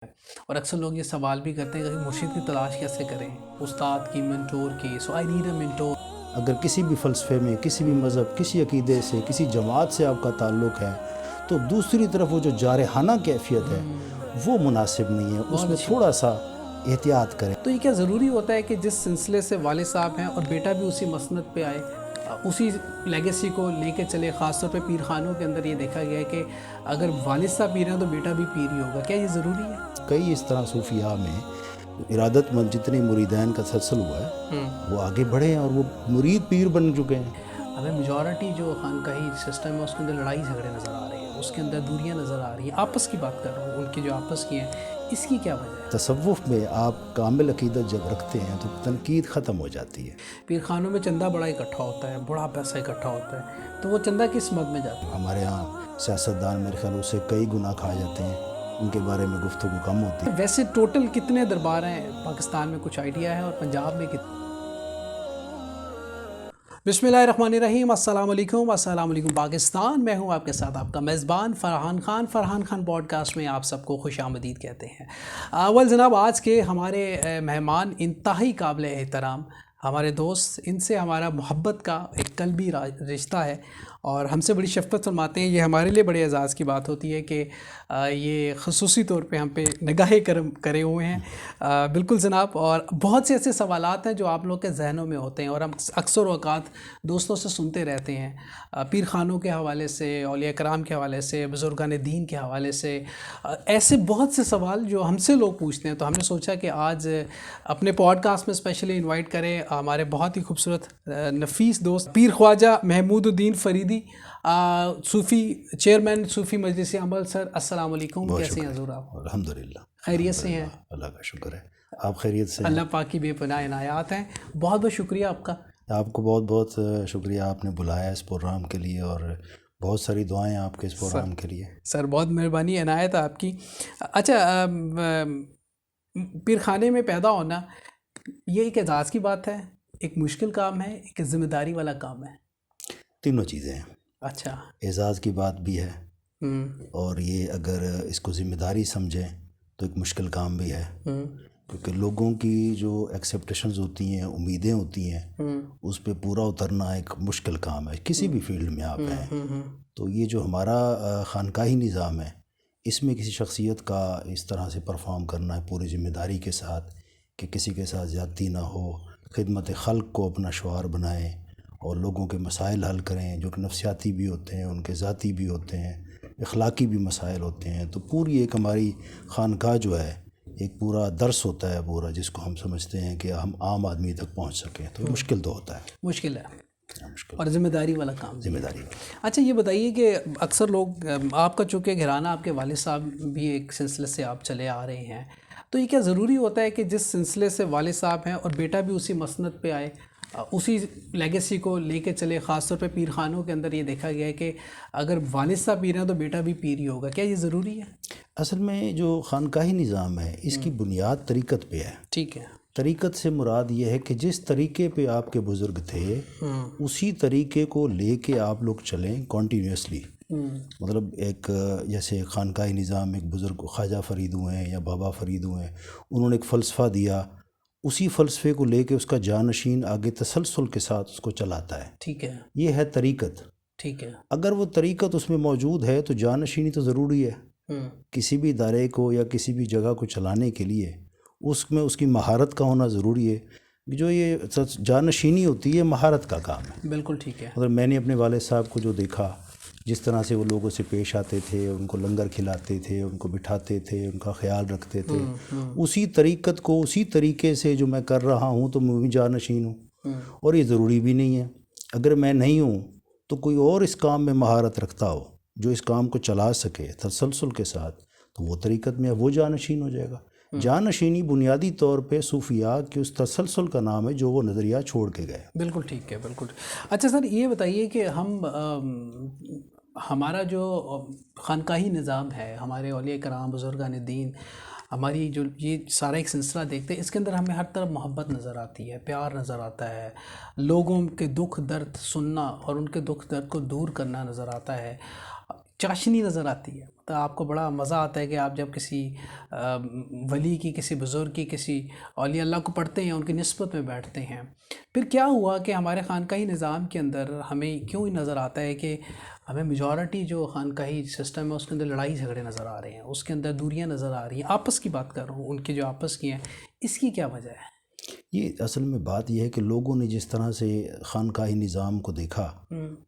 اور اکثر لوگ یہ سوال بھی کرتے ہیں کہ مرشد کی تلاش کیسے کریں، استاد کی، منٹور کی. سو آئی نیڈ اے منٹور. اگر کسی بھی فلسفے میں، کسی بھی مذہب، کسی عقیدے سے، کسی جماعت سے آپ کا تعلق ہے تو دوسری طرف وہ جو جارحانہ کیفیت ہے وہ مناسب نہیں ہے، اس میں تھوڑا سا احتیاط کریں. تو یہ کیا ضروری ہوتا ہے کہ جس سلسلے سے والد صاحب ہیں اور بیٹا بھی اسی مسند پہ آئے، اسی لیگیسی کو لے کے چلے؟ خاص طور پہ پیر خانوں کے اندر یہ دیکھا گیا ہے کہ اگر والد صاحب پیر ہیں تو بیٹا بھی پیر ہی ہوگا. کیا یہ ضروری ہے؟ کئی اس طرح صوفیاء میں ارادت مند جتنے مریدین کا تسلسل ہوا ہے وہ آگے بڑھے ہیں اور وہ مرید پیر بن چکے ہیں. ہمیں میجورٹی جو خانقاہی سسٹم ہے اس کے اندر لڑائی جھگڑے نظر آ رہے ہیں، اس کے اندر دوریاں نظر آ رہی ہیں. آپس کی بات کر رہا ہوں، ان کی جو آپس کی ہیں، اس کی کیا وجہ ہے؟ تصوف میں آپ کامل عقیدت جب رکھتے ہیں تو تنقید ختم ہو جاتی ہے. پیر خانوں میں چندہ بڑا اکٹھا ہوتا ہے، بڑا پیسہ اکٹھا ہوتا ہے، تو وہ چندہ کس مد میں جاتا ہے؟ ہمارے ہاں سیاستدان میرے خیال سے کئی گناہ کھا جاتے ہیں، ان کے بارے میں گفتگو کم ہوتی ہے. ویسے ٹوٹل کتنے دربار ہیں پاکستان میں؟ کچھ آئیڈیا ہے؟ اور پنجاب میں کتنے؟ بسم اللہ الرحمن الرحیم. السلام علیکم پاکستان. میں ہوں آپ کے ساتھ آپ کا میزبان فرحان خان پوڈ کاسٹ میں آپ سب کو خوش آمدید کہتے ہیں. اول جناب، آج کے ہمارے مہمان انتہائی قابل احترام ہمارے دوست، ان سے ہمارا محبت کا ایک قلبی رشتہ ہے اور ہم سے بڑی شفقت فرماتے ہیں. یہ ہمارے لیے بڑے اعزاز کی بات ہوتی ہے کہ یہ خصوصی طور پہ ہم پہ نگاہ کرم کرے ہوئے ہیں. بالکل جناب. اور بہت سے ایسے سوالات ہیں جو آپ لوگ کے ذہنوں میں ہوتے ہیں اور ہم اکثر اوقات دوستوں سے سنتے رہتے ہیں، پیر خانوں کے حوالے سے، اولیاء کرام کے حوالے سے، بزرگان دین کے حوالے سے. ایسے بہت سے سوال جو ہم سے لوگ پوچھتے ہیں، تو ہم نے سوچا کہ آج اپنے پوڈ کاسٹ میں اسپیشلی انوائٹ کریں ہمارے بہت ہی خوبصورت نفیس دوست پیر خواجہ محمود الدین فریدی، صوفی چیئرمین صوفی مجلس عمل. سر السلام علیکم، کیسے ہیں حضور آپ؟ الحمدللہ خیریت سے ہیں؟ اللہ کا شکر ہے. آپ خیریت سے ہیں؟ اللہ پاک کی بے پناہ عنایات ہیں. بہت بہت شکریہ آپ کا. آپ کو بہت بہت شکریہ، آپ نے بلایا اس پروگرام کے لیے اور بہت ساری دعائیں آپ کے اس پروگرام کے لیے. سر بہت مہربانی، عنایت آپ کی. اچھا، پیر خانے میں پیدا ہونا یہ ایک اعزاز کی بات ہے، ایک مشکل کام ہے، ایک ذمہ داری والا کام ہے؟ تینوں چیزیں ہیں. اچھا. اعزاز کی بات بھی ہے اور یہ اگر اس کو ذمہ داری سمجھیں تو ایک مشکل کام بھی ہے، کیونکہ لوگوں کی جو ایکسیپٹیشنز ہوتی ہیں، امیدیں ہوتی ہیں، اس پہ پورا اترنا ایک مشکل کام ہے کسی بھی فیلڈ میں آپ ہیں. تو یہ جو ہمارا خانقاہی نظام ہے، اس میں کسی شخصیت کا اس طرح سے پرفارم کرنا ہے پوری ذمہ داری کے ساتھ کہ کسی کے ساتھ زیادتی نہ ہو، خدمت خلق کو اپنا شعار بنائیں اور لوگوں کے مسائل حل کریں، جو کہ نفسیاتی بھی ہوتے ہیں، ان کے ذاتی بھی ہوتے ہیں، اخلاقی بھی مسائل ہوتے ہیں. تو پوری ایک ہماری خانقاہ جو ہے ایک پورا درس ہوتا ہے پورا، جس کو ہم سمجھتے ہیں کہ ہم عام آدمی تک پہنچ سکیں. تو یہ مشکل تو ہوتا ہے، مشکل ہے مشکل اور ذمہ داری والا کام. ذمہ داری. اچھا یہ بتائیے کہ اکثر لوگ، آپ کا چونکہ گھرانہ، آپ کے والد صاحب بھی ایک سلسلے سے آپ چلے آ رہے ہیں، تو یہ کیا ضروری ہوتا ہے کہ جس سلسلے سے والد صاحب ہیں اور بیٹا بھی اسی مسند پہ آئے، اسی لیگیسی کو لے کے چلے؟ خاص طور پہ پیر خانوں کے اندر یہ دیکھا گیا ہے کہ اگر والد صاحب پیر ہیں تو بیٹا بھی پیر ہی ہوگا. کیا یہ ضروری ہے؟ اصل میں جو خانقاہی نظام ہے اس کی بنیاد طریقت پہ ہے. ٹھیک ہے. طریقت سے مراد یہ ہے کہ جس طریقے پہ آپ کے بزرگ تھے اسی طریقے کو لے کے آپ لوگ چلیں کنٹینیوسلی. مطلب ایک جیسے خانقاہی نظام، ایک بزرگ خواجہ فرید ہوئے ہیں یا بابا فرید ہوئے ہیں، انہوں نے ایک فلسفہ دیا، اسی فلسفے کو لے کے اس کا جانشین آگے تسلسل کے ساتھ اس کو چلاتا ہے. ٹھیک ہے. یہ ہے طریقت. ٹھیک ہے. اگر وہ طریقت اس میں موجود ہے تو جانشینی تو ضروری ہے. کسی بھی ادارے کو یا کسی بھی جگہ کو چلانے کے لیے اس میں اس کی مہارت کا ہونا ضروری ہے. جو یہ جانشینی ہوتی ہے مہارت کا کام ہے. بالکل ٹھیک ہے. اگر میں نے اپنے والد صاحب کو جو دیکھا، جس طرح سے وہ لوگوں سے پیش آتے تھے، ان کو لنگر کھلاتے تھے، ان کو بٹھاتے تھے، ان کا خیال رکھتے تھے، اسی طریقت کو اسی طریقے سے جو میں کر رہا ہوں تو میں بھی جانشین ہوں. اور یہ ضروری بھی نہیں ہے. اگر میں نہیں ہوں تو کوئی اور اس کام میں مہارت رکھتا ہو جو اس کام کو چلا سکے تسلسل کے ساتھ، تو وہ طریقت میں وہ جانشین ہو جائے گا. جانشینی بنیادی طور پہ صوفیاء کے اس تسلسل کا نام ہے جو وہ نظریہ چھوڑ کے گئے. بالکل ٹھیک ہے. بالکل. اچھا سر یہ بتائیے کہ ہمارا جو خانقاہی نظام ہے، ہمارے اولیاء کرام، بزرگان دین، ہماری جو یہ سارا ایک سلسلہ دیکھتے ہیں، اس کے اندر ہمیں ہر طرف محبت نظر آتی ہے، پیار نظر آتا ہے، لوگوں کے دکھ درد سننا اور ان کے دکھ درد کو دور کرنا نظر آتا ہے. چاشنی نظر آتی ہے، مطلب آپ کو بڑا مزہ آتا ہے کہ آپ جب کسی ولی کی، کسی بزرگ کی، کسی اولیاء اللہ کو پڑھتے ہیں، ان کی نسبت میں بیٹھتے ہیں. پھر کیا ہوا کہ ہمارے خانقاہی نظام کے اندر ہمیں کیوں ہی نظر آتا ہے کہ ہمیں میجورٹی جو خانقاہی سسٹم ہے اس کے اندر لڑائی جھگڑے نظر آ رہے ہیں، اس کے اندر دوریاں نظر آ رہی ہیں. آپس کی بات کر رہا ہوں، ان کی جو آپس کی ہیں، اس کی کیا وجہ ہے؟ یہ اصل میں بات یہ ہے کہ لوگوں نے جس طرح سے خانقاہی نظام کو دیکھا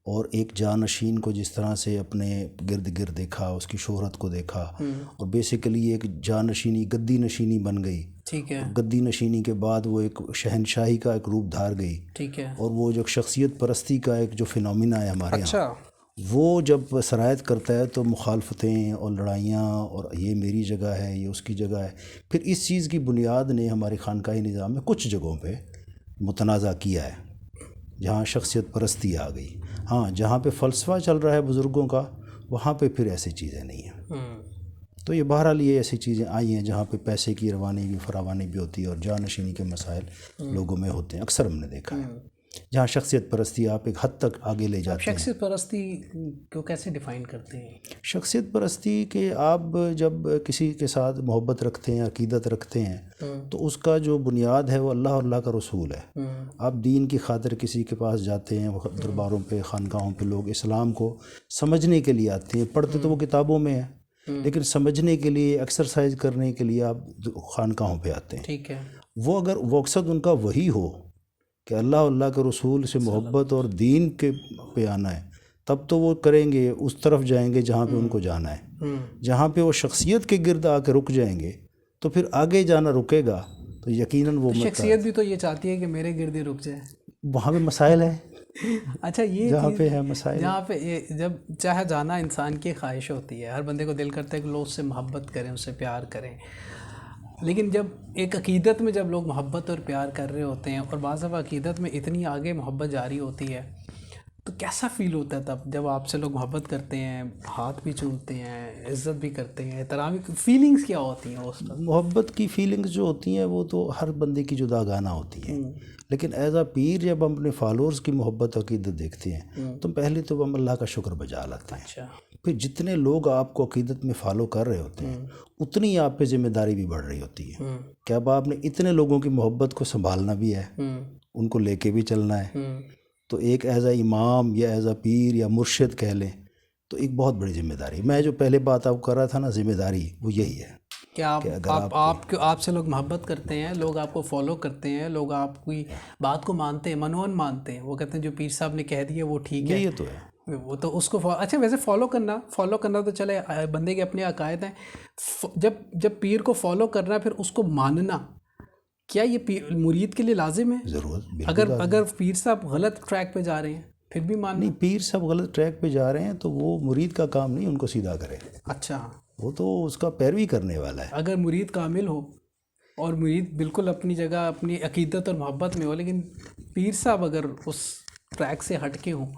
اور ایک جانشین کو جس طرح سے اپنے گرد گرد دیکھا، اس کی شہرت کو دیکھا، اور بیسیکلی ایک جانشینی، گدی نشینی بن گئی. ٹھیک ہے. گدی نشینی کے بعد وہ ایک شہنشاہی کا ایک روپ دھار گئی. ٹھیک ہے. اور وہ جو شخصیت پرستی کا ایک جو فینومینا ہے ہمارے یہاں، اچھا. وہ جب سرایت کرتا ہے تو مخالفتیں اور لڑائیاں، اور یہ میری جگہ ہے، یہ اس کی جگہ ہے. پھر اس چیز کی بنیاد نے ہمارے خانقاہی نظام میں کچھ جگہوں پہ متنازع کیا ہے، جہاں شخصیت پرستی آ گئی. ہاں، جہاں پہ فلسفہ چل رہا ہے بزرگوں کا، وہاں پہ پھر ایسی چیزیں نہیں ہیں. تو یہ بہرحال یہ ایسی چیزیں آئی ہیں جہاں پہ پیسے کی روانی بھی، فراوانی بھی ہوتی ہے، اور جانشینی کے مسائل لوگوں میں ہوتے ہیں. اکثر ہم نے دیکھا ہے جہاں شخصیت پرستی آپ ایک حد تک آگے لے جاتے ہیں. شخصیت پرستی کو کیسے ڈیفائن کرتے ہیں؟ شخصیت پرستی کہ آپ جب کسی کے ساتھ محبت رکھتے ہیں، عقیدت رکھتے ہیں، تو اس کا جو بنیاد ہے وہ اللہ اور اللہ کا رسول ہے. آپ دین کی خاطر کسی کے پاس جاتے ہیں، درباروں پہ، خانقاہوں پہ لوگ اسلام کو سمجھنے کے لیے آتے ہیں. پڑھتے تو وہ کتابوں میں ہے، لیکن سمجھنے کے لیے، ایکسرسائز کرنے کے لیے آپ خانقاہوں پہ آتے ہیں. ٹھیک ہے. وہ اگر مقصد ان کا وہی ہو کہ اللہ اللہ کے رسول سے محبت اور دین کے پہ آنا ہے، تب تو وہ کریں گے، اس طرف جائیں گے جہاں پہ ان کو جانا ہے. جہاں پہ وہ شخصیت کے گرد آ کے رک جائیں گے تو پھر آگے جانا رکے گا تو یقیناً وہ شخصیت بھی تو یہ چاہتی ہے کہ میرے گرد ہی رک جائے. وہاں پہ مسائل ہیں. اچھا، یہ جہاں پہ ہے مسائل، جہاں پہ جب چاہے جانا انسان کی خواہش ہوتی ہے، ہر بندے کو دل کرتا ہے کہ لوگ اس سے محبت کریں، اس سے پیار کریں. لیکن جب ایک عقیدت میں جب لوگ محبت اور پیار کر رہے ہوتے ہیں، اور بعض دفعہ عقیدت میں اتنی آگے محبت جاری ہوتی ہے، تو کیسا فیل ہوتا ہے تب جب آپ سے لوگ محبت کرتے ہیں، ہاتھ بھی چومتے ہیں، عزت بھی کرتے ہیں، احترام، فیلنگز کیا ہوتی ہیں اس وقت؟ محبت کی فیلنگز جو ہوتی ہیں وہ تو ہر بندے کی جداگانہ ہوتی ہیں. لیکن ایز اے پیر جب ہم اپنے فالوورز کی محبت عقیدت دیکھتے ہیں تو پہلے تو ہم اللہ کا شکر بجا لاتے ہیں. اچھا. پھر جتنے لوگ آپ کو عقیدت میں فالو کر رہے ہوتے ہیں اتنی آپ پہ ذمہ داری بھی بڑھ رہی ہوتی ہے کہ اب آپ نے اتنے لوگوں کی محبت کو سنبھالنا بھی ہے، ان کو لے کے بھی چلنا ہے. تو ایک ایز اے امام یا ایز اے پیر یا مرشد کہہ لیں تو ایک بہت بڑی ذمہ داری. میں جو پہلے بات آپ کر رہا تھا نا، ذمہ داری وہ یہی ہے کہ آپ سے لوگ محبت کرتے ہیں، لوگ آپ کو فالو کرتے ہیں، لوگ آپ کی بات کو مانتے ہیں، منون مانتے ہیں. وہ کہتے ہیں جو پیر صاحب نے کہہ دیا وہ ٹھیک ہے. یہ تو ہے، وہ تو اس کو اچھا. ویسے فالو کرنا تو چلے بندے کے اپنے عقائد ہیں. جب پیر کو فالو کرنا پھر اس کو ماننا، کیا یہ مرید کے لیے لازم ہے؟ ضرورت. اگر پیر صاحب غلط ٹریک پہ جا رہے ہیں پھر بھی ماننا؟ نہیں، پیر صاحب غلط ٹریک پہ جا رہے ہیں تو وہ مرید کا کام نہیں ان کو سیدھا کرے. اچھا. وہ تو اس کا پیروی کرنے والا ہے. اگر مرید کامل ہو اور مرید بالکل اپنی جگہ اپنی عقیدت اور محبت میں ہو، لیکن پیر صاحب اگر اس ٹریک سے ہٹ کے ہوں،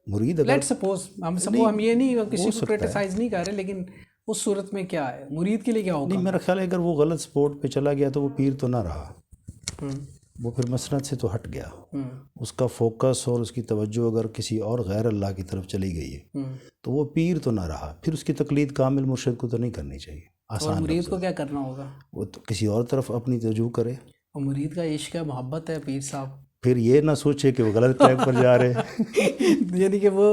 مرید اگر لیٹ سپوز ہم یہ نہیں کسی کو کرٹیسائز نہیں کر رہے، لیکن اس صورت میں کیا ہے مرید کے لیے کیا ہوگا؟ نہیں، میرا خیال ہے اگر وہ غلط سپورٹ پہ چلا گیا تو وہ پیر تو نہ رہا، وہ پھر مسند سے تو ہٹ گیا. اس کا فوکس اور اس کی توجہ اگر کسی اور غیر اللہ کی طرف چلی گئی ہے تو وہ پیر تو نہ رہا. پھر اس کی تقلید کامل مرشد کو تو نہیں کرنی چاہیے. اور مرید کو کیا کرنا ہوگا؟ وہ تو کسی اور طرف اپنی توجہ کرے. اور مرید کا عشق ہے، محبت ہے پیر صاحب. پھر یہ نہ سوچے کہ وہ غلط ٹریک پر جا رہے ہیں. یعنی کہ وہ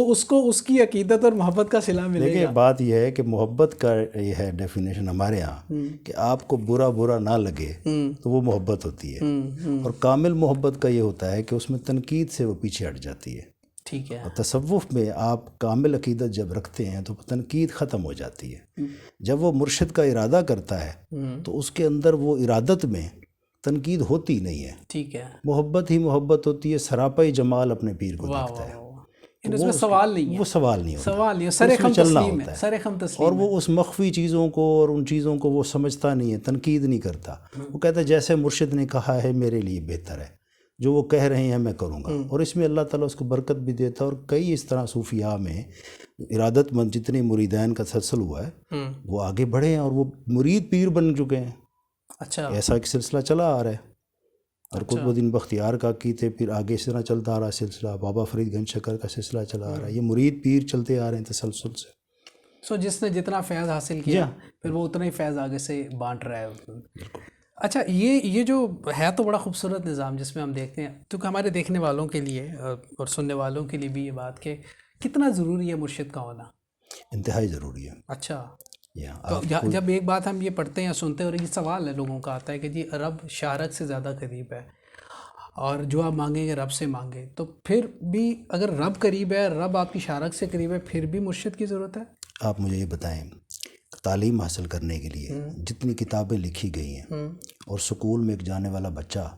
اس کو اس کی عقیدت اور محبت کا صلہ ملے گا. دیکھیں، بات یہ ہے کہ محبت کا یہ ہے ڈیفینیشن ہمارے ہاں کہ آپ کو برا نہ لگے تو وہ محبت ہوتی ہے. اور کامل محبت کا یہ ہوتا ہے کہ اس میں تنقید سے وہ پیچھے ہٹ جاتی ہے. ٹھیک ہے. اور تصوف میں آپ کامل عقیدت جب رکھتے ہیں تو تنقید ختم ہو جاتی ہے. جب وہ مرشد کا ارادہ کرتا ہے تو اس کے اندر وہ ارادت میں تنقید ہوتی نہیں ہے. ٹھیک ہے. محبت ہی محبت ہوتی ہے. سراپائی جمال اپنے پیر کو دیکھتا ہے. اس میں سوال نہیں ہے. وہ سوال نہیں ہوتا. سوال نہیں، سرخم تسلیم ہے. سرخم تسلیم. اور وہ اس مخفی چیزوں کو اور ان چیزوں کو وہ سمجھتا نہیں ہے، تنقید نہیں کرتا. وہ کہتا ہے جیسے مرشد نے کہا ہے میرے لیے بہتر ہے، جو وہ کہہ رہے ہیں میں کروں گا. اور اس میں اللہ تعالیٰ اس کو برکت بھی دیتا ہے. اور کئی اس طرح صوفیاء میں ارادت مند جتنے مریدین کا سلسل ہوا ہے وہ آگے بڑھے ہیں اور وہ مرید پیر بن چکے ہیں. اچھا. ایسا ایک سلسلہ چلا آ رہا ہے. اور قطب بختیار کاکی تھے، پھر آگے اس طرح چلتا آ رہا سلسلہ، بابا فرید گنج شکر کا سلسلہ چلا آ رہا ہے، یہ مرید پیر چلتے آ رہے ہیں تسلسل سے. سو جس نے جتنا فیض حاصل کیا پھر وہ اتنا ہی فیض آگے سے بانٹ رہا ہے. اچھا یہ جو ہے تو بڑا خوبصورت نظام جس میں ہم دیکھتے ہیں، کیونکہ ہمارے دیکھنے والوں کے لیے اور سننے والوں کے لیے بھی یہ بات کہ کتنا ضروری ہے مرشد کا ہونا. انتہائی ضروری ہے. اچھا، تو جب ایک بات ہم یہ پڑھتے ہیں سنتے ہیں اور یہ سوال ہے لوگوں کا آتا ہے کہ جی رب شارک سے زیادہ قریب ہے اور جو آپ مانگیں گے رب سے مانگیں، تو پھر بھی اگر رب قریب ہے، رب آپ کی شارک سے قریب ہے، پھر بھی مرشد کی ضرورت ہے. آپ مجھے یہ بتائیں، تعلیم حاصل کرنے کے لیے جتنی کتابیں لکھی گئی ہیں اور سکول میں ایک جانے والا بچہ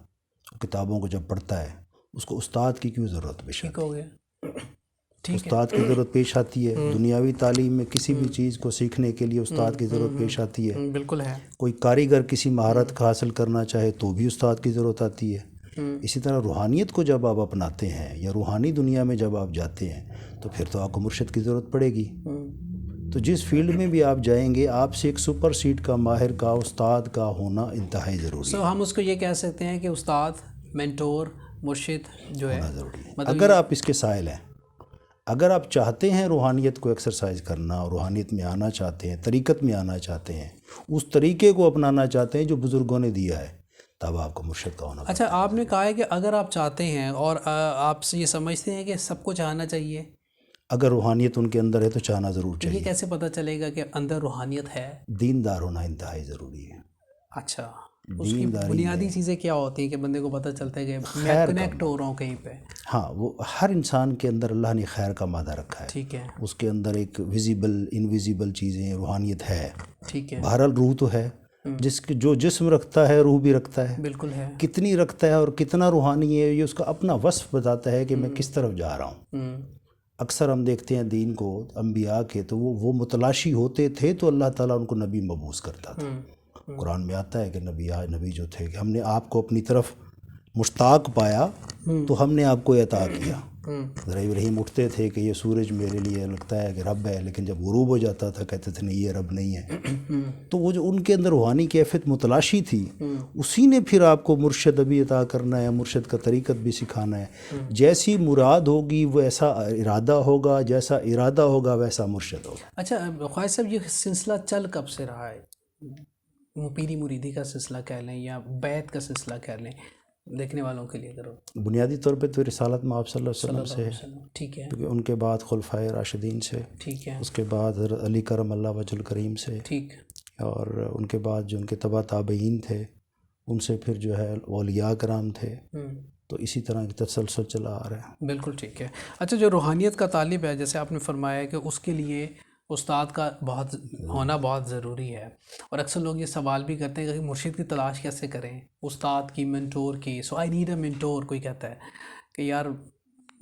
کتابوں کو جب پڑھتا ہے اس کو استاد کی کیوں ضرورت پیش آتی ہے؟ ٹھیک ہو گیا، استاد کی ضرورت پیش آتی ہے. دنیاوی تعلیم میں کسی بھی چیز کو سیکھنے کے لیے استاد کی ضرورت پیش آتی ہے. بالکل ہے. کوئی کاریگر کسی مہارت کا حاصل کرنا چاہے تو بھی استاد کی ضرورت آتی ہے. اسی طرح روحانیت کو جب آپ اپناتے ہیں یا روحانی دنیا میں جب آپ جاتے ہیں تو پھر تو آپ کو مرشد کی ضرورت پڑے گی. تو جس فیلڈ میں بھی آپ جائیں گے آپ سے ایک سپر سیڈ کا، ماہر کا، استاد کا ہونا انتہائی ضروری ہے. ہم اس کو یہ کہہ سکتے ہیں کہ استاد، مینٹور، مرشد جو ہے ضروری ہے. اگر آپ اس کے سائل ہیں، اگر آپ چاہتے ہیں روحانیت کو ایکسرسائز کرنا اور روحانیت میں آنا چاہتے ہیں، طریقت میں آنا چاہتے ہیں، اس طریقے کو اپنانا چاہتے ہیں جو بزرگوں نے دیا ہے، تب آپ کو مرشد کا ہونا. اچھا، آپ نے کہا ہے کہ اگر آپ چاہتے ہیں اور آپ سے یہ سمجھتے ہیں کہ سب کو چاہنا چاہیے، اگر روحانیت ان کے اندر ہے تو چاہنا ضرور چاہیے. یہ کیسے پتہ چلے گا کہ اندر روحانیت ہے؟ دیندار ہونا انتہائی ضروری ہے. اچھا، اس کی بنیادی چیزیں کیا ہوتی ہیں کہ بندے کو پتہ چلتا ہے کہ میں کنیکٹ ہو رہا ہوں کہیں پہ؟ ہاں، وہ ہر انسان کے اندر اللہ نے خیر کا مادہ رکھا ہے. ٹھیک ہے. اس کے اندر ایک ویزیبل انویزیبل چیزیں روحانیت ہے. ٹھیک ہے. بہرحال روح تو ہے، جو جسم رکھتا ہے روح بھی رکھتا ہے. بالکل ہے. کتنی رکھتا ہے اور کتنا روحانی ہے یہ اس کا اپنا وصف بتاتا ہے کہ میں کس طرف جا رہا ہوں. اکثر ہم دیکھتے ہیں دین کو، انبیاء کے، تو وہ متلاشی ہوتے تھے تو اللہ تعالیٰ ان کو نبی مبعوث کرتا تھا. قرآن میں آتا ہے کہ نبی جو تھے کہ ہم نے آپ کو اپنی طرف مشتاق پایا تو ہم نے آپ کو عطا کیا. ذرا ابراہیم اٹھتے تھے کہ یہ سورج میرے لیے لگتا ہے کہ رب ہے، لیکن جب غروب ہو جاتا تھا کہتے تھے نہیں یہ رب نہیں ہے. تو وہ جو ان کے اندر روحانی کیفیت متلاشی تھی، اسی نے پھر آپ کو مرشد بھی عطا کرنا ہے، مرشد کا طریقت بھی سکھانا ہے. جیسی مراد ہوگی ویسا ارادہ ہوگا، جیسا ارادہ ہوگا ویسا مرشد ہوگا. اچھا خواجہ صاحب، یہ سلسلہ چل کب سے رہا ہے؟ پیری مریدی کا سلسلہ کہہ لیں یا بیعت کا سلسلہ کہہ لیں، دیکھنے والوں کے لیے کرو. بنیادی طور پہ تو رسالت میں آپ صلی اللہ علیہ وسلم سے ہے. ٹھیک ہے. کیونکہ ان کے بعد خلفائے راشدین سے. ٹھیک ہے. اس کے بعد علی کرم اللہ وجہ الکریم سے. ٹھیک. اور ان کے بعد جو ان کے تبع تابعین تھے ان سے پھر جو ہے اولیاء کرام تھے. تو اسی طرح کی تسلسل چلا آ رہا ہے. بالکل ٹھیک ہے. اچھا، جو روحانیت کا طالب ہے، جیسے آپ نے فرمایا کہ اس کے لیے استاد کا ہونا بہت ضروری ہے، اور اکثر لوگ یہ سوال بھی کرتے ہیں کہ مرشد کی تلاش کیسے کریں، استاد کی، منٹور کی. سو آئی نیڈ اے منٹور. کوئی کہتا ہے کہ یار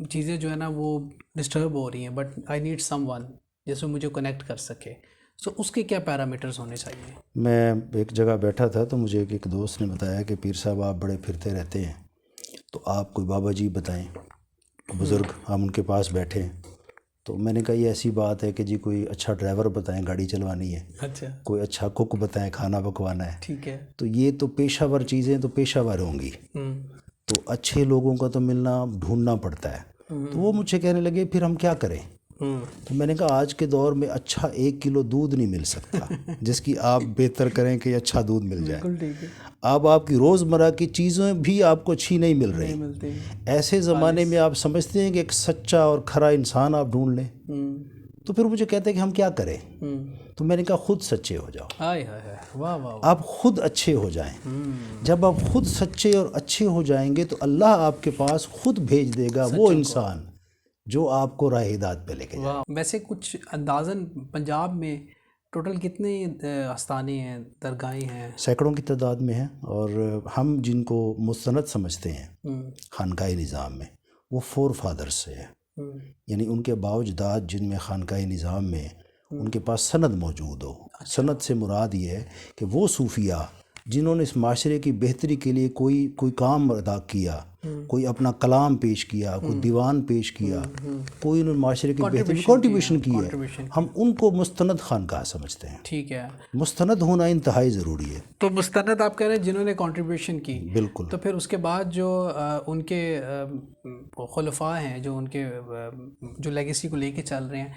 چیزیں جو ہے نا وہ ڈسٹرب ہو رہی ہیں، but I need some one جس میں مجھے کنیکٹ کر سکے. سو اس کے کیا پیرامیٹرز ہونے چاہیے؟ میں ایک جگہ بیٹھا تھا تو مجھے ایک دوست نے بتایا کہ پیر صاحب آپ بڑے پھرتے رہتے ہیں، تو آپ کوئی بابا جی بتائیں، بزرگ. ہم ان کے پاس بیٹھے تو میں نے کہا یہ ایسی بات ہے کہ جی کوئی اچھا ڈرائیور بتائیں، گاڑی چلوانی ہے. اچھا. کوئی اچھا کوک بتائیں، کھانا پکوانا ہے. ٹھیک ہے. تو یہ تو پیشہ ور چیزیں تو پیشہ ور ہوں گی. تو اچھے لوگوں کا تو ملنا ڈھونڈنا پڑتا ہے. تو وہ مجھ سے کہنے لگے پھر ہم کیا کریں؟ تو میں نے کہا آج کے دور میں اچھا 1 کلو دودھ نہیں مل سکتا جس کی آپ بہتر کریں کہ اچھا دودھ مل جائے. آپ کی روزمرہ کی چیزیں بھی آپ کو اچھی نہیں مل رہی. ایسے زمانے میں آپ سمجھتے ہیں کہ ایک سچا اور کھرا انسان آپ ڈھونڈ لیں. تو پھر مجھے کہتے ہیں کہ ہم کیا کریں؟ تو میں نے کہا خود سچے ہو جاؤ. آپ خود اچھے ہو جائیں. جب آپ خود سچے اور اچھے ہو جائیں گے تو اللہ آپ کے پاس خود بھیج دے گا وہ انسان جو آپ کو راہ ہدایت پہ لے کے جائے. ویسے کچھ اندازاً پنجاب میں ٹوٹل کتنے آستانے ہیں، درگاہیں ہیں؟ سینکڑوں کی تعداد میں ہیں. اور ہم جن کو مستند سمجھتے ہیں خانقاہ نظام میں، وہ 4 فادرز سے ہے. یعنی ان کے باوجداد جن میں خانقاہ نظام میں ان کے پاس سند موجود ہو. سند سے مراد یہ ہے کہ وہ صوفیہ جنہوں نے اس معاشرے کی بہتری کے لیے کوئی کام ادا کیا, کوئی اپنا کلام پیش کیا, کوئی دیوان پیش کیا, کوئی انہوں نے معاشرے کی بہتری کنٹریبیوشن کی ہے, ہم ان کو مستند خانقاہ سمجھتے ہیں. ٹھیک ہے, مستند ہونا انتہائی ضروری ہے. تو مستند آپ کہہ رہے ہیں جنہوں نے کنٹریبیوشن کی. بالکل. تو پھر اس کے بعد جو ان کے خلفاء ہیں, جو ان کے جو لیگیسی کو لے کے چل رہے ہیں,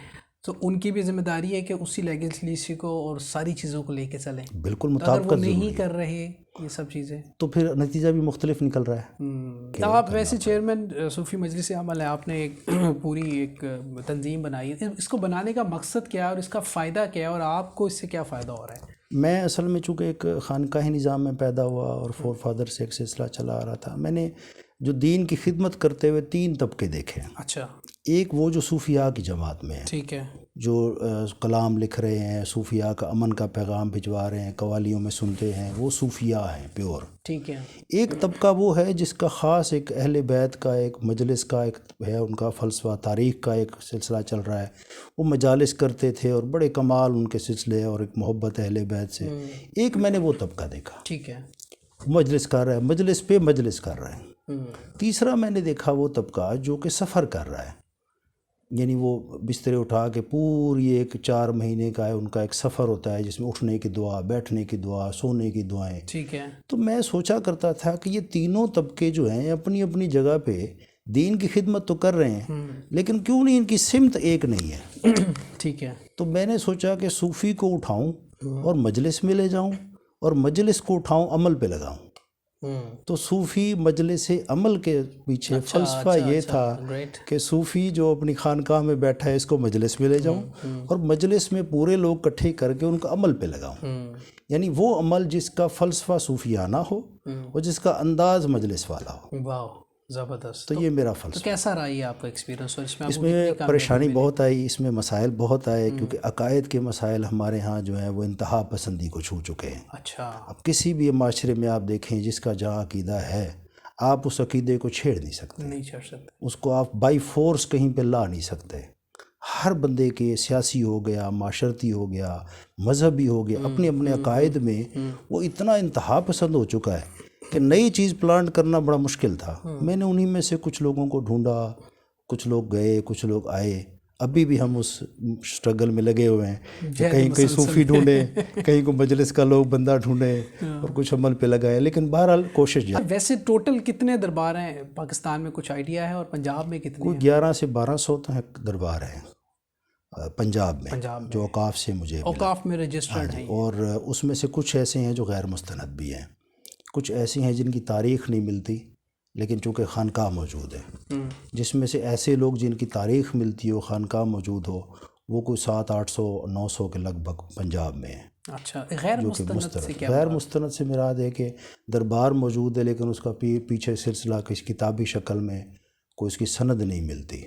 تو ان کی بھی ذمہ داری ہے کہ اسی لیگیسی کو اور ساری چیزوں کو لے کے چلیں. بالکل, اگر مطابقت وہ نہیں کر رہے یہ سب چیزیں تو پھر نتیجہ بھی مختلف نکل رہا ہے. آپ ویسے چیئرمین صوفی مجلس عمل ہے, آپ نے ایک پوری ایک تنظیم بنائی ہے, اس کو بنانے کا مقصد کیا ہے اور اس کا فائدہ کیا ہے اور آپ کو اس سے کیا فائدہ ہو رہا ہے؟ میں اصل میں چونکہ ایک خانقاہی نظام میں پیدا ہوا اور فور فادر سے ایک سلسلہ چلا آ رہا تھا, میں نے جو دین کی خدمت کرتے ہوئے 3 طبقے دیکھے. اچھا. ایک وہ جو صوفیاء کی جماعت میں ہے, ٹھیک ہے, جو کلام لکھ رہے ہیں, صوفیاء کا امن کا پیغام بھجوا رہے ہیں, قوالیوں میں سنتے ہیں, وہ صوفیاء ہیں پیور. ٹھیک ہے. ایک طبقہ وہ ہے جس کا خاص ایک اہل بیت کا ایک مجلس کا ایک ہے, ان کا فلسفہ تاریخ کا ایک سلسلہ چل رہا ہے. وہ مجالس کرتے تھے اور بڑے کمال ان کے سلسلے اور ایک محبت اہل بیت سے. ایک میں نے وہ طبقہ دیکھا, ٹھیک ہے, مجلس کر رہا ہے, مجلس پہ مجلس کر رہا ہے. تیسرا میں نے دیکھا وہ طبقہ جو کہ سفر کر رہا ہے, یعنی وہ بسترے اٹھا کے پوری ایک 4 مہینے کا ہے ان کا ایک سفر ہوتا ہے جس میں اٹھنے کی دعا, بیٹھنے کی دعا, سونے کی دعائیں. ٹھیک ہے. تو میں سوچا کرتا تھا کہ یہ تینوں طبقے جو ہیں اپنی اپنی جگہ پہ دین کی خدمت تو کر رہے ہیں, لیکن کیوں نہیں ان کی سمت ایک نہیں ہے. ٹھیک ہے. تو میں نے سوچا کہ صوفی کو اٹھاؤں اور مجلس میں لے جاؤں, اور مجلس کو اٹھاؤں عمل پہ لگاؤں. تو صوفی مجلس عمل کے پیچھے فلسفہ یہ تھا کہ صوفی جو اپنی خانقاہ میں بیٹھا ہے اس کو مجلس میں لے جاؤں, اور مجلس میں پورے لوگ اکٹھے کر کے ان کا عمل پہ لگاؤں. یعنی وہ عمل جس کا فلسفہ صوفیانہ ہو اور جس کا انداز مجلس والا ہو. واو, زبردست. تو یہ میرا تو فلسفہ. کیسا رہا یہ آپ کا ایکسپیرینس, اور اس میں پریشانی بہت آئی, اس میں مسائل بہت آئے, کیونکہ عقائد کے مسائل ہمارے ہاں جو ہیں وہ انتہا پسندی کو چھو چکے ہیں. اچھا. اب کسی بھی معاشرے میں آپ دیکھیں جس کا جہاں عقیدہ ہے, آپ اس عقیدے کو چھیڑ نہیں سکتے, نہیں چھیڑ سکتے, اس کو آپ بائی فورس کہیں پہ لا نہیں سکتے. ہر بندے کے سیاسی ہو گیا, معاشرتی ہو گیا, مذہبی ہو گیا, اپنے اپنے عقائد میں وہ اتنا انتہا پسند ہو چکا ہے کہ نئی چیز پلانٹ کرنا بڑا مشکل تھا. میں نے انہی میں سے کچھ لوگوں کو ڈھونڈا, کچھ لوگ گئے, کچھ لوگ آئے. ابھی بھی ہم اس اسٹرگل میں لگے ہوئے ہیں کہ کہیں صوفی ڈھونڈیں, کہیں کو مجلس کا لوگ بندہ ڈھونڈیں اور کچھ عمل پہ لگائے, لیکن بہرحال کوشش جائے. ویسے ٹوٹل کتنے دربار ہیں پاکستان میں, کچھ آئیڈیا ہے, اور پنجاب میں کتنے؟ کوئی 11 سے 1200 تک دربار ہیں پنجاب میں, جو اوقاف سے مجھے اوقاف میں رجسٹرڈ ہیں, اور اس میں سے کچھ ایسے ہیں جو غیر مستند بھی ہیں, کچھ ایسی ہیں جن کی تاریخ نہیں ملتی لیکن چونکہ خانقاہ موجود ہے, جس میں سے ایسے لوگ جن کی تاریخ ملتی ہو, خانقاہ موجود ہو, وہ کوئی 700-800-900 کے لگ بھگ پنجاب میں ہیں. اچھا. غیر مستند سے کیا؟ غیر مستند سے مراد ہے کہ دربار موجود ہے لیکن اس کا پیچھے سلسلہ کسی کتابی شکل میں کوئی اس کی سند نہیں ملتی.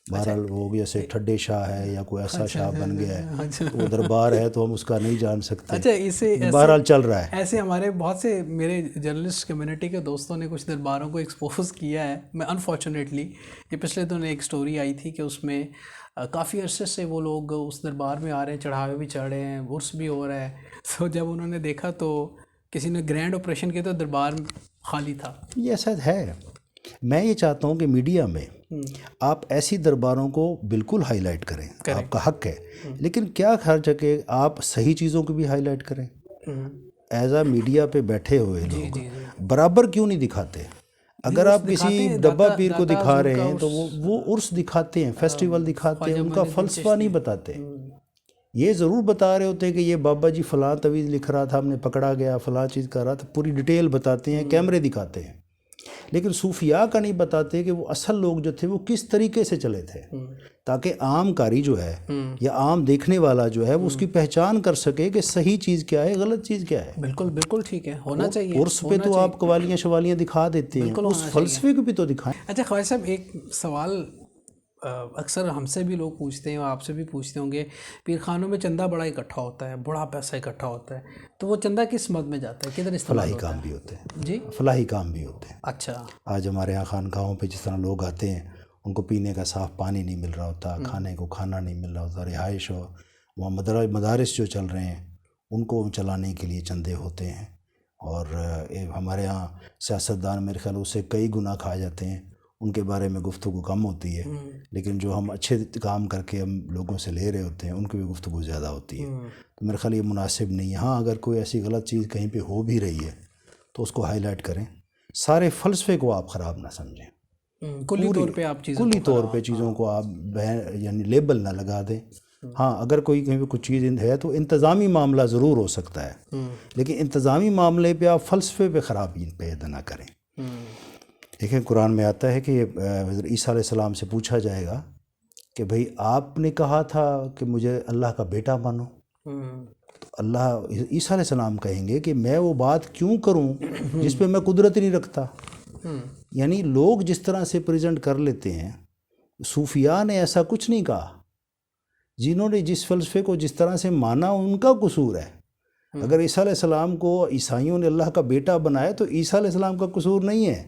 بہرحال وہ جیسے ٹھڈے شاہ ہے یا کوئی ایسا شاہ بن گیا ہے, وہ دربار ہے تو ہم اس کا نہیں جان سکتے. اچھا. اسے بہرحال چل رہا ہے. ایسے ہمارے بہت سے میرے جرنلسٹ کمیونٹی کے دوستوں نے کچھ درباروں کو ایکسپوز کیا ہے. میں انفارچونیٹلی, یہ پچھلے دنوں ایک سٹوری آئی تھی کہ اس میں کافی عرصے سے وہ لوگ اس دربار میں آ رہے ہیں, چڑھاوے بھی چڑھ رہے ہیں, عرس بھی ہو رہا ہے. تو جب انہوں نے دیکھا تو کسی نے گرینڈ آپریشن کیا تو دربار خالی تھا. یہ ایسا ہے. میں یہ چاہتا ہوں کہ میڈیا میں آپ ایسی درباروں کو بالکل ہائی لائٹ کریں, آپ کا حق ہے, لیکن کیا خرچ ہے کہ آپ صحیح چیزوں کو بھی ہائی لائٹ کریں. ایز اے میڈیا پہ بیٹھے ہوئے لوگ برابر کیوں نہیں دکھاتے؟ اگر آپ کسی ڈبہ پیر کو دکھا رہے ہیں تو وہ عرس دکھاتے ہیں, فیسٹیول دکھاتے ہیں, ان کا فلسفہ نہیں بتاتے. یہ ضرور بتا رہے ہوتے ہیں کہ یہ بابا جی فلاں تویز لکھ رہا تھا, ہم نے پکڑا گیا, فلاں چیز کر رہا تھا, پوری ڈیٹیل بتاتے ہیں, کیمرے دکھاتے ہیں, لیکن صوفیاء کا نہیں بتاتے کہ وہ اصل لوگ جو تھے وہ کس طریقے سے چلے تھے, تاکہ عام کاری جو ہے یا عام دیکھنے والا جو ہے وہ اس کی پہچان کر سکے کہ صحیح چیز کیا ہے, غلط چیز کیا ہے. بالکل بالکل ٹھیک ہے, ہونا چاہیے. عرس پہ تو آپ قوالیاں شوالیاں دکھا دیتے ہیں, اس فلسفے کو بھی تو دکھائیں. اچھا خواجہ صاحب, ایک سوال اکثر ہم سے بھی لوگ پوچھتے ہیں, آپ سے بھی پوچھتے ہوں گے, پیر خانوں میں چندہ بڑا اکٹھا ہوتا ہے, بڑا پیسہ اکٹھا ہوتا ہے, تو وہ چندہ کس مد میں جاتا ہے, کدھر استعمال ہوتا ہے؟ فلاحی کام بھی ہوتے ہیں. جی, فلاحی کام بھی ہوتے ہیں. اچھا. آج ہمارے یہاں خانقاہوں پہ جس طرح لوگ آتے ہیں, ان کو پینے کا صاف پانی نہیں مل رہا ہوتا, کھانے کو کھانا نہیں مل رہا ہوتا, رہائش ہو, وہاں مدارس جو چل رہے ہیں ان کو چلانے کے لیے چندے ہوتے ہیں. اور ہمارے ہاں سیاستدان میرے خیال اس سے کئی گنا کھا جاتے ہیں، ان کے بارے میں گفتگو کم ہوتی ہے، لیکن جو ہم اچھے کام کر کے ہم لوگوں سے لے رہے ہوتے ہیں ان کی بھی گفتگو زیادہ ہوتی ہے. تو میرے خیال یہ مناسب نہیں ہے. ہاں اگر کوئی ایسی غلط چیز کہیں پہ ہو بھی رہی ہے تو اس کو ہائی لائٹ کریں، سارے فلسفے کو آپ خراب نہ سمجھیں، کلی طور پہ آپ چیزوں کلی طور پہ چیزوں کو آپ یعنی لیبل نہ لگا دیں. ہاں اگر کوئی کہیں پہ کچھ چیز ہے تو انتظامی معاملہ ضرور ہو سکتا ہے، لیکن انتظامی معاملے پہ آپ فلسفے پہ خرابی پیدا نہ کریں. دیکھیں قرآن میں آتا ہے کہ حضرت عیسیٰ علیہ السلام سے پوچھا جائے گا کہ بھئی آپ نے کہا تھا کہ مجھے اللہ کا بیٹا مانو، تو اللہ عیسیٰ علیہ السلام کہیں گے کہ میں وہ بات کیوں کروں جس پہ میں قدرت نہیں رکھتا. یعنی لوگ جس طرح سے پریزنٹ کر لیتے ہیں، صوفیاء نے ایسا کچھ نہیں کہا. جنہوں نے جس فلسفے کو جس طرح سے مانا ان کا قصور ہے. اگر عیسیٰ علیہ السلام کو عیسائیوں نے اللہ کا بیٹا بنایا تو عیسیٰ علیہ السلام کا قصور نہیں ہے،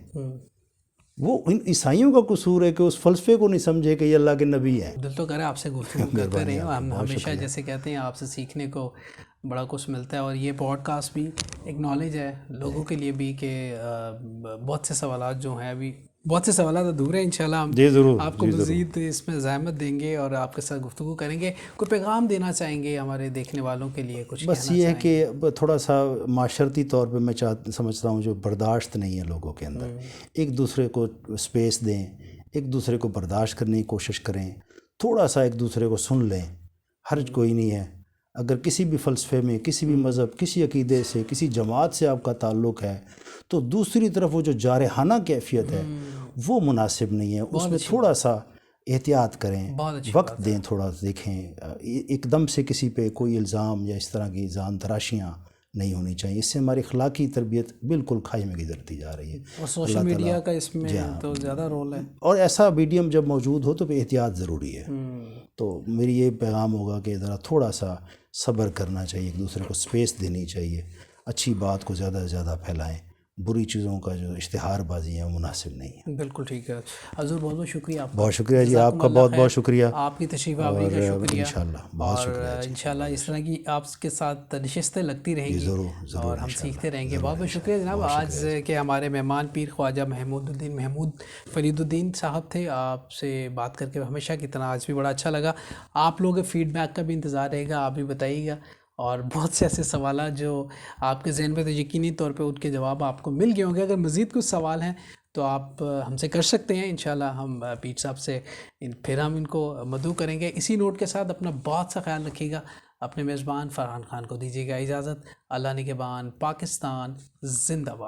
وہ ان عیسائیوں کا قصور ہے کہ اس فلسفے کو نہیں سمجھے کہ یہ اللہ کے نبی ہیں. دل تو کرے آپ سے گفتگو کرتے رہیں، ہم ہمیشہ جیسے کہتے ہیں آپ سے سیکھنے کو بڑا کچھ ملتا ہے، اور یہ پوڈ کاسٹ بھی ایک نالج ہے لوگوں کے لیے بھی کہ بہت سے سوالات جو ہیں ابھی بہت سے سوالات ادھورے ہیں. انشاءاللہ ہم آپ کو مزید اس میں زحمت دیں گے اور آپ کے ساتھ گفتگو کریں گے. کوئی پیغام دینا چاہیں گے ہمارے دیکھنے والوں کے لیے؟ کچھ بس یہ ہے کہ تھوڑا سا معاشرتی طور پہ میں سمجھتا ہوں جو برداشت نہیں ہے لوگوں کے اندر، ایک دوسرے کو اسپیس دیں، ایک دوسرے کو برداشت کرنے کی کوشش کریں، تھوڑا سا ایک دوسرے کو سن لیں. حرج کوئی نہیں ہے. اگر کسی بھی فلسفے میں، کسی بھی مذہب، کسی عقیدے سے، کسی جماعت سے آپ کا تعلق ہے تو دوسری طرف وہ جو جارحانہ کیفیت ہے وہ مناسب نہیں ہے. اس میں تھوڑا سا احتیاط کریں، وقت دیں، تھوڑا دیکھیں. ایک دم سے کسی پہ کوئی الزام یا اس طرح کی جان تراشیاں نہیں ہونی چاہیے. اس سے ہماری اخلاقی تربیت بالکل کھائی میں گزرتی جا رہی ہے. اور سوشل میڈیا کا اس میں تو زیادہ رول ہے، اور ایسا میڈیم جب موجود ہو تو احتیاط ضروری ہے. تو میری یہ پیغام ہوگا کہ ذرا تھوڑا سا صبر کرنا چاہیے، ایک دوسرے کو اسپیس دینی چاہیے، اچھی بات کو زیادہ سے زیادہ پھیلائیں. بری چیزوں کا جو اشتہار بازی ہے وہ مناسب نہیں ہے. بالکل ٹھیک ہے. حضور بہت بہت شکریہ. بہت شکریہ جی، آپ کا بہت بہت شکریہ. آپ کی تشریف آوری کا شکریہ. انشاءاللہ بہت شکریہ. انشاءاللہ اس طرح کی آپ کے ساتھ نشستیں لگتی رہیں گی اور ہم سیکھتے رہیں گے. بہت بہت شکریہ جناب. آج کے ہمارے مہمان پیر خواجہ محمود فرید الدین صاحب تھے. آپ سے بات کر کے ہمیشہ کی طرح آج بھی بڑا اچھا لگا. آپ لوگوں کے فیڈ بیک کا بھی انتظار رہے گا، آپ بھی بتائیے گا. اور بہت سے ایسے سوالات جو آپ کے ذہن پہ تو یقینی طور پہ ان کے جواب آپ کو مل گئے ہوں گے. اگر مزید کچھ سوال ہیں تو آپ ہم سے کر سکتے ہیں. انشاءاللہ ہم پیر صاحب سے پھر ہم ان کو مدعو کریں گے. اسی نوٹ کے ساتھ اپنا بہت سا خیال رکھیے گا. اپنے میزبان فرحان خان کو دیجیے گا اجازت. اللہ نگہبان. پاکستان زندہ باد.